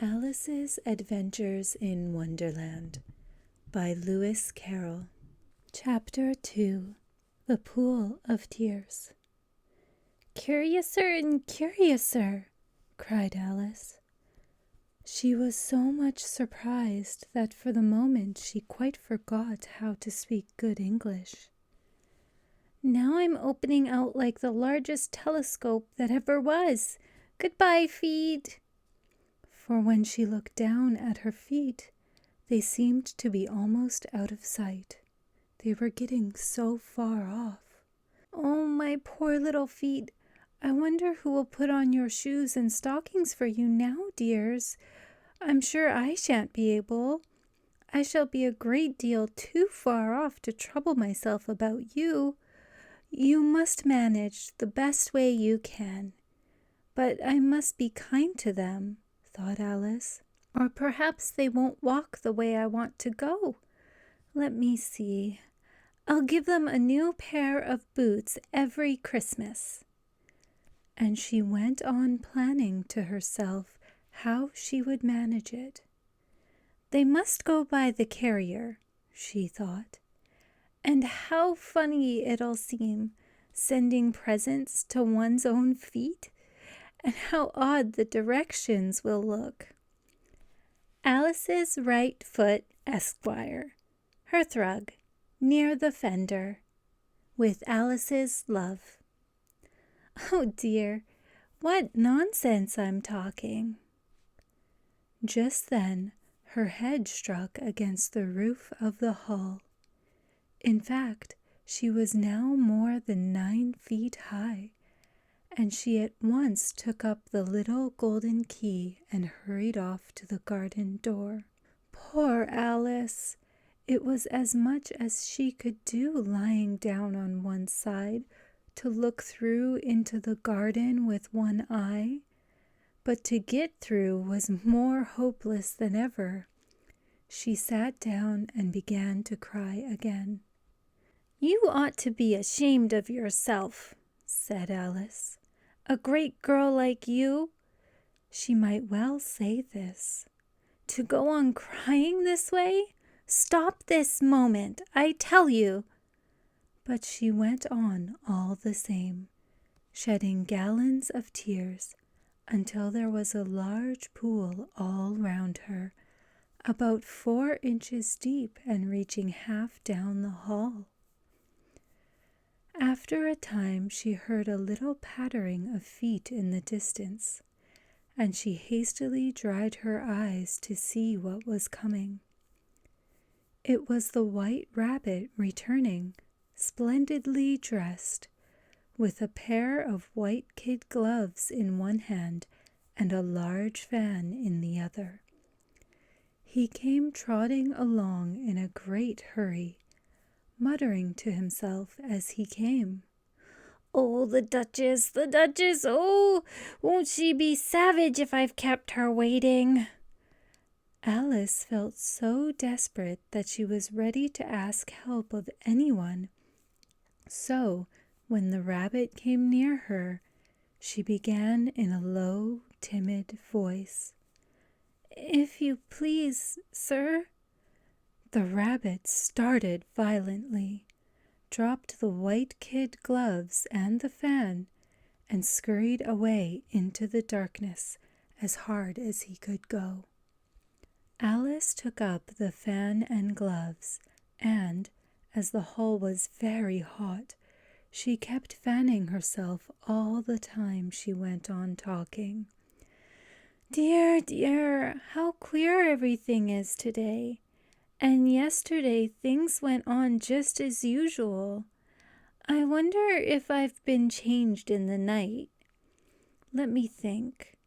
Alice's Adventures in Wonderland by Lewis Carroll. Chapter 2. The Pool of Tears. "Curiouser and curiouser," cried Alice. She was so much surprised that for the moment she quite forgot how to speak good English. "Now I'm opening out like the largest telescope that ever was. Goodbye, feet." For when she looked down at her feet, they seemed to be almost out of sight. They were getting so far off. "Oh, my poor little feet. I wonder who will put on your shoes and stockings for you now, dears. I'm sure I shan't be able. I shall be a great deal too far off to trouble myself about you. You must manage the best way you can. But I must be kind to them," thought Alice, "or perhaps they won't walk the way I want to go. Let me see. I'll give them a new pair of boots every Christmas." And she went on planning to herself how she would manage it. "They must go by the carrier," she thought. "And how funny it'll seem, sending presents to one's own feet. And how odd the directions will look. Alice's right foot, Esquire, Hearthrug, near the fender, with Alice's love." Oh dear, what nonsense I'm talking. Just then her head struck against the roof of the hall. In fact, she was now more than 9 feet high, and she at once took up the little golden key and hurried off to the garden door. Poor Alice! It was as much as she could do lying down on one side to look through into the garden with one eye, but to get through was more hopeless than ever. She sat down and began to cry again. "You ought to be ashamed of yourself," said Alice. "A great girl like you," she might well say this, "to go on crying this way. Stop this moment, I tell you." But she went on all the same, shedding gallons of tears until there was a large pool all round her, about 4 inches deep and reaching half down the hall. After a time she heard a little pattering of feet in the distance, and she hastily dried her eyes to see what was coming. It was the White Rabbit returning, splendidly dressed, with a pair of white kid gloves in one hand and a large fan in the other. He came trotting along in a great hurry, muttering to himself as he came, "Oh, the Duchess, oh, won't she be savage if I've kept her waiting?" Alice felt so desperate that she was ready to ask help of anyone. So, when the rabbit came near her, she began in a low, timid voice, "If you please, sir." The rabbit started violently, dropped the white kid gloves and the fan, and scurried away into the darkness as hard as he could go. Alice took up the fan and gloves, and, as the hall was very hot, she kept fanning herself all the time she went on talking. "Dear, dear, how queer everything is today. And yesterday things went on just as usual. I wonder if I've been changed in the night. Let me think.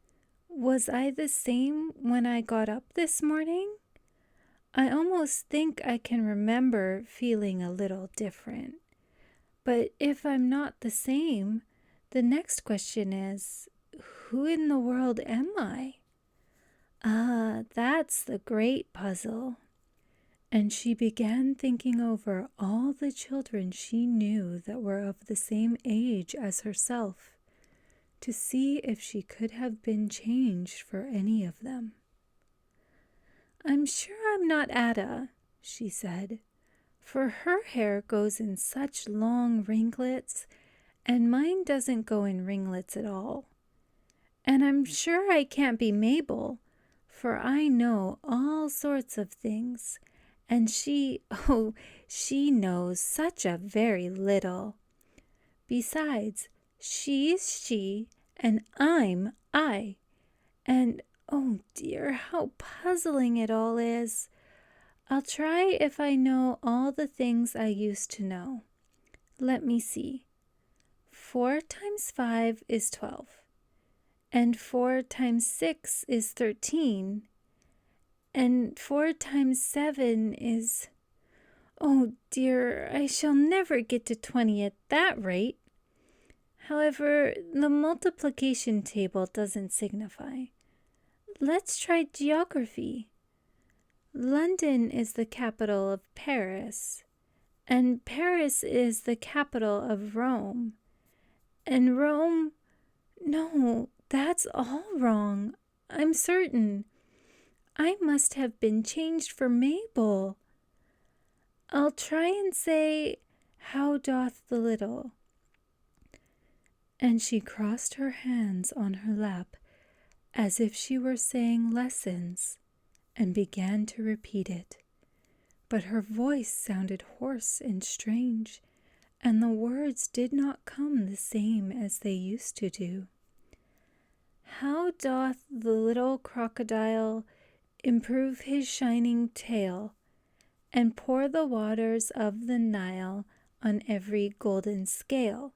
Was I the same when I got up this morning? I almost think I can remember feeling a little different. But if I'm not the same, the next question is, who in the world am I? Ah, that's the great puzzle." And she began thinking over all the children she knew that were of the same age as herself, to see if she could have been changed for any of them. I'm sure I'm not Ada, she said, for her hair goes in such long ringlets, and mine doesn't go in ringlets at all. And I'm sure I can't be Mabel, for I know all sorts of things, and she knows such a very little. Besides, she's she, and I'm I. And oh dear, how puzzling it all is. I'll try if I know all the things I used to know. Let me see. 4 times 5 is 12. And 4 times 6 is 13. And 4 times 7 is... Oh dear, I shall never get to 20 at that rate. However, the multiplication table doesn't signify. Let's try geography. London is the capital of Paris, and Paris is the capital of Rome. And Rome... No, that's all wrong, I'm certain. I must have been changed for Mabel. I'll try and say, how doth the little? And she crossed her hands on her lap, as if she were saying lessons, and began to repeat it. But her voice sounded hoarse and strange, and the words did not come the same as they used to do. How doth the little crocodile improve his shining tail, and pour the waters of the Nile on every golden scale?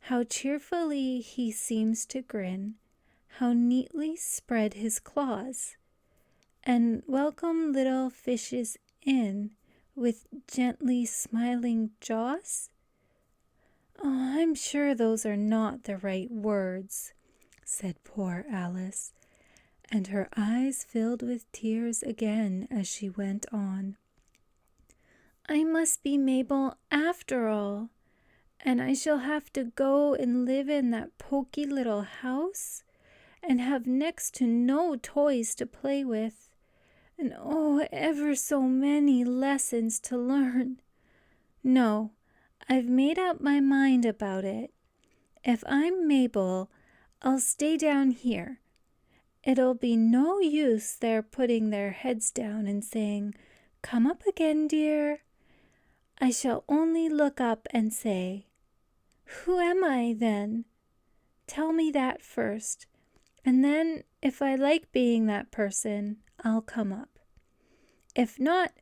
How cheerfully he seems to grin, how neatly spread his claws, and welcome little fishes in with gently smiling jaws? Oh, I'm sure those are not the right words, said poor Alice, and her eyes filled with tears again as she went on. I must be Mabel after all, and I shall have to go and live in that poky little house, and have next to no toys to play with, and oh, ever so many lessons to learn. No, I've made up my mind about it. If I'm Mabel, I'll stay down here. It'll be no use their putting their heads down and saying, "Come up again, dear." I shall only look up and say, "Who am I, then? Tell me that first, and then if I like being that person, I'll come up. If not,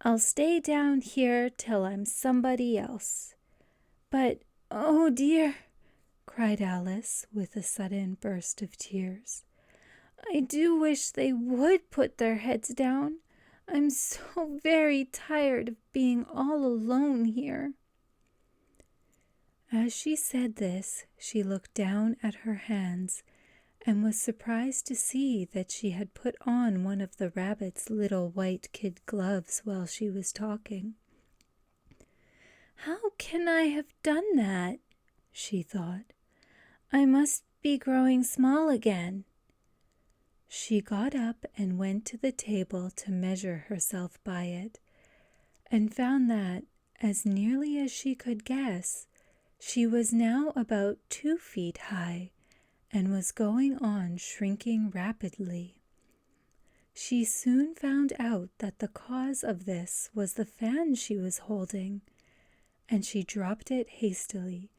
I'll stay down here till I'm somebody else." But, oh dear, cried Alice with a sudden burst of tears, I do wish they would put their heads down. I'm so very tired of being all alone here. As she said this, she looked down at her hands and was surprised to see that she had put on one of the rabbit's little white kid gloves while she was talking. How can I have done that? She thought. I must be growing small again. She got up and went to the table to measure herself by it, and found that, as nearly as she could guess, she was now about 2 feet high, and was going on shrinking rapidly. She soon found out that the cause of this was the fan she was holding, and she dropped it hastily,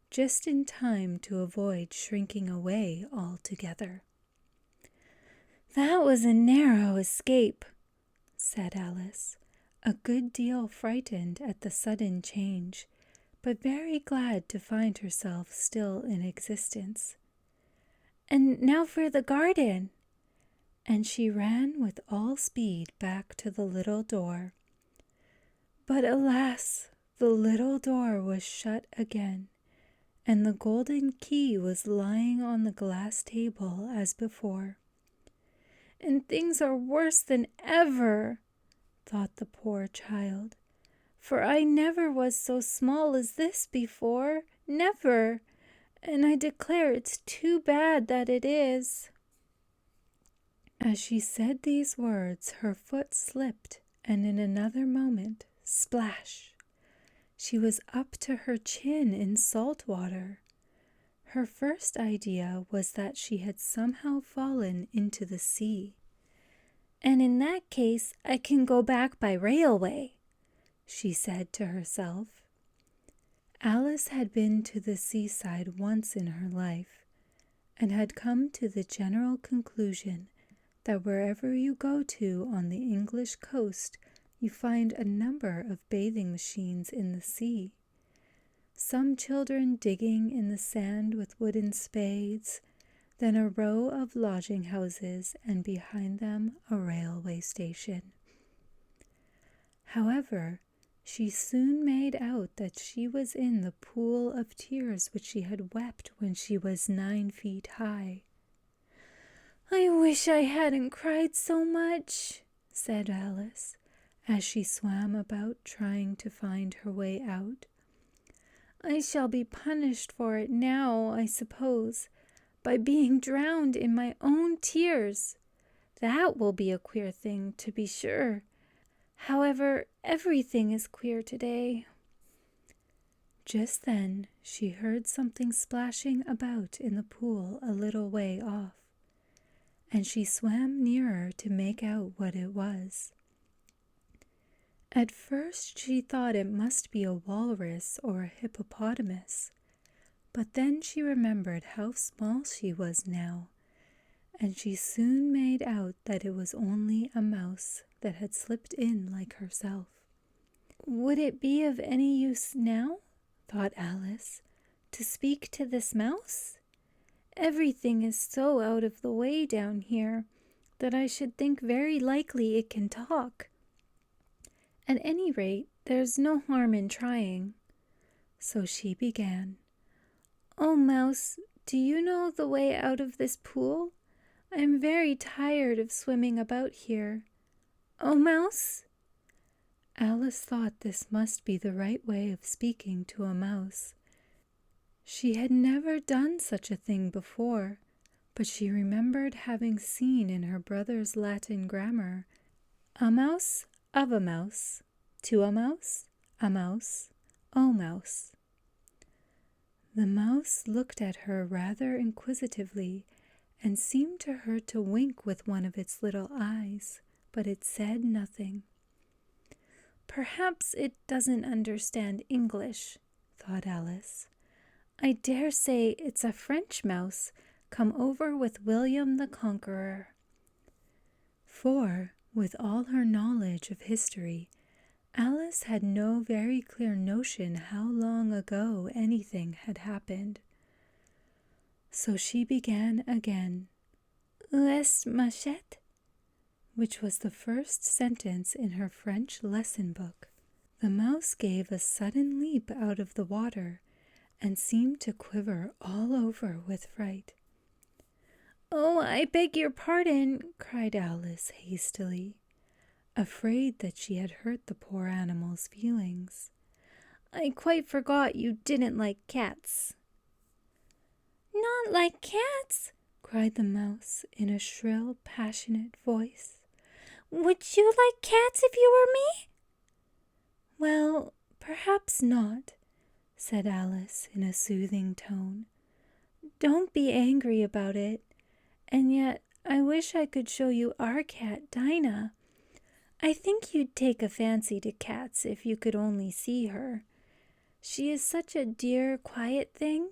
just in time to avoid shrinking away altogether. That was a narrow escape, said Alice, a good deal frightened at the sudden change, but very glad to find herself still in existence. And now for the garden. And she ran with all speed back to the little door. But alas, the little door was shut again, and the golden key was lying on the glass table as before. And things are worse than ever, thought the poor child, for I never was so small as this before, never, and I declare it's too bad that it is. As she said these words, her foot slipped, and in another moment, splash! She was up to her chin in salt water. Her first idea was that she had somehow fallen into the sea. "And in that case, I can go back by railway," she said to herself. Alice had been to the seaside once in her life, and had come to the general conclusion that wherever you go to on the English coast, you find a number of bathing machines in the sea. Some children digging in the sand with wooden spades, then a row of lodging houses, and behind them a railway station. However, she soon made out that she was in the pool of tears which she had wept when she was 9 feet high. "I wish I hadn't cried so much," said Alice, as she swam about trying to find her way out. "I shall be punished for it now, I suppose, by being drowned in my own tears. That will be a queer thing, to be sure. However, everything is queer today." Just then she heard something splashing about in the pool a little way off, and she swam nearer to make out what it was. At first she thought it must be a walrus or a hippopotamus, but then she remembered how small she was now, and she soon made out that it was only a mouse that had slipped in like herself. "Would it be of any use now," thought Alice, "to speak to this mouse? Everything is so out of the way down here that I should think very likely it can talk. At any rate, there's no harm in trying." So she began. "Oh, Mouse, do you know the way out of this pool? I am very tired of swimming about here. Oh, Mouse?" Alice thought this must be the right way of speaking to a mouse. She had never done such a thing before, but she remembered having seen in her brother's Latin grammar, "A mouse, of a mouse, to a mouse, O mouse." The mouse looked at her rather inquisitively, and seemed to her to wink with one of its little eyes, but it said nothing. "Perhaps it doesn't understand English," thought Alice. "I dare say it's a French mouse come over with William the Conqueror." For, with all her knowledge of history, Alice had no very clear notion how long ago anything had happened. So she began again, "Où est ma chatte?" which was the first sentence in her French lesson book. The mouse gave a sudden leap out of the water, and seemed to quiver all over with fright. "Oh, I beg your pardon," cried Alice hastily, afraid that she had hurt the poor animal's feelings. "I quite forgot you didn't like cats." "Not like cats?" cried the mouse in a shrill, passionate voice. "Would you like cats if you were me?" "Well, perhaps not," said Alice in a soothing tone. "Don't be angry about it. And yet I wish I could show you our cat, Dinah. I think you'd take a fancy to cats if you could only see her. She is such a dear, quiet thing,"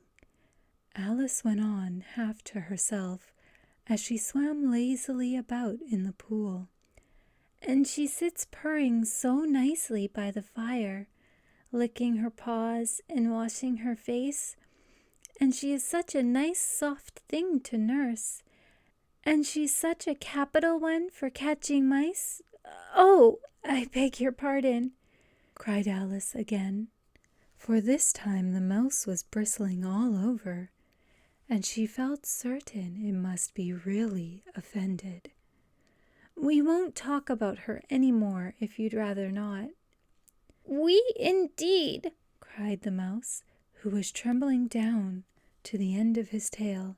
Alice went on, half to herself, as she swam lazily about in the pool. "And she sits purring so nicely by the fire, licking her paws and washing her face. And she is such a nice soft thing to nurse. And she's such a capital one for catching mice. Oh, I beg your pardon," cried Alice again, for this time the mouse was bristling all over, and she felt certain it must be really offended. "We won't talk about her any more if you'd rather not." "We indeed," cried the mouse, who was trembling down to the end of his tail.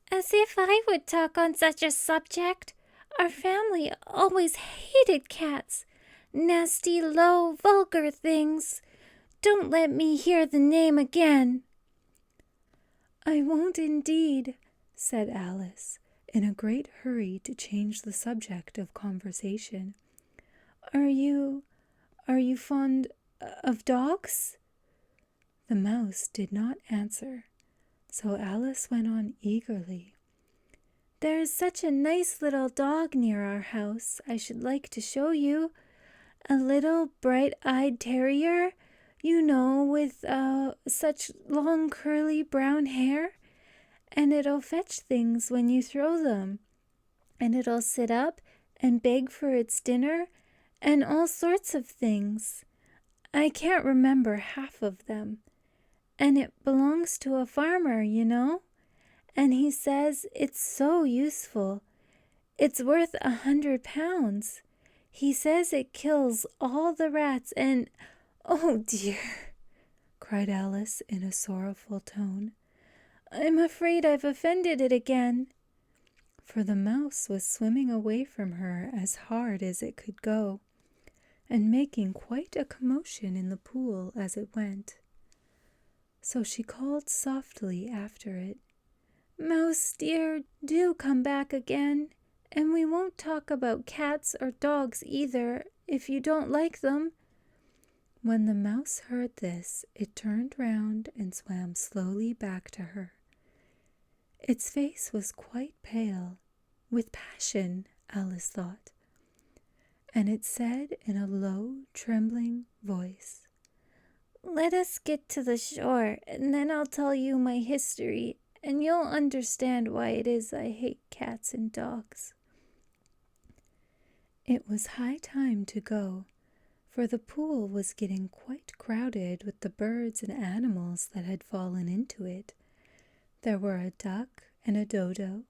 "As if I would talk on such a subject. Our family always hated cats. Nasty, low, vulgar things. Don't let me hear the name again." "I won't indeed," said Alice, in a great hurry to change the subject of conversation. Are you fond of dogs?" The mouse did not answer, so Alice went on eagerly. "There's such a nice little dog near our house I should like to show you. A little bright-eyed terrier, with such long curly brown hair. And it'll fetch things when you throw them. And it'll sit up and beg for its dinner and all sorts of things. I can't remember half of them. And it belongs to a farmer, And he says it's so useful. It's worth 100 pounds. He says it kills all the rats and—" "Oh dear," cried Alice in a sorrowful tone. "I'm afraid I've offended it again." For the mouse was swimming away from her as hard as it could go, and making quite a commotion in the pool as it went. So she called softly after it, "Mouse dear, do come back again, and we won't talk about cats or dogs either, if you don't like them." When the mouse heard this, it turned round and swam slowly back to her. Its face was quite pale, with passion, Alice thought, and it said in a low, trembling voice, "Let us get to the shore, and then I'll tell you my history, and you'll understand why it is I hate cats and dogs." It was high time to go, for the pool was getting quite crowded with the birds and animals that had fallen into it. There were a duck and a dodo,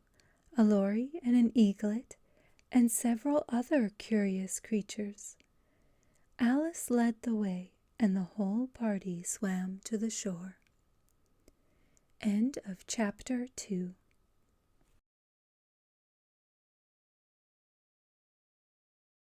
a lory and an eaglet, and several other curious creatures. Alice led the way, and the whole party swam to the shore. End of Chapter 2.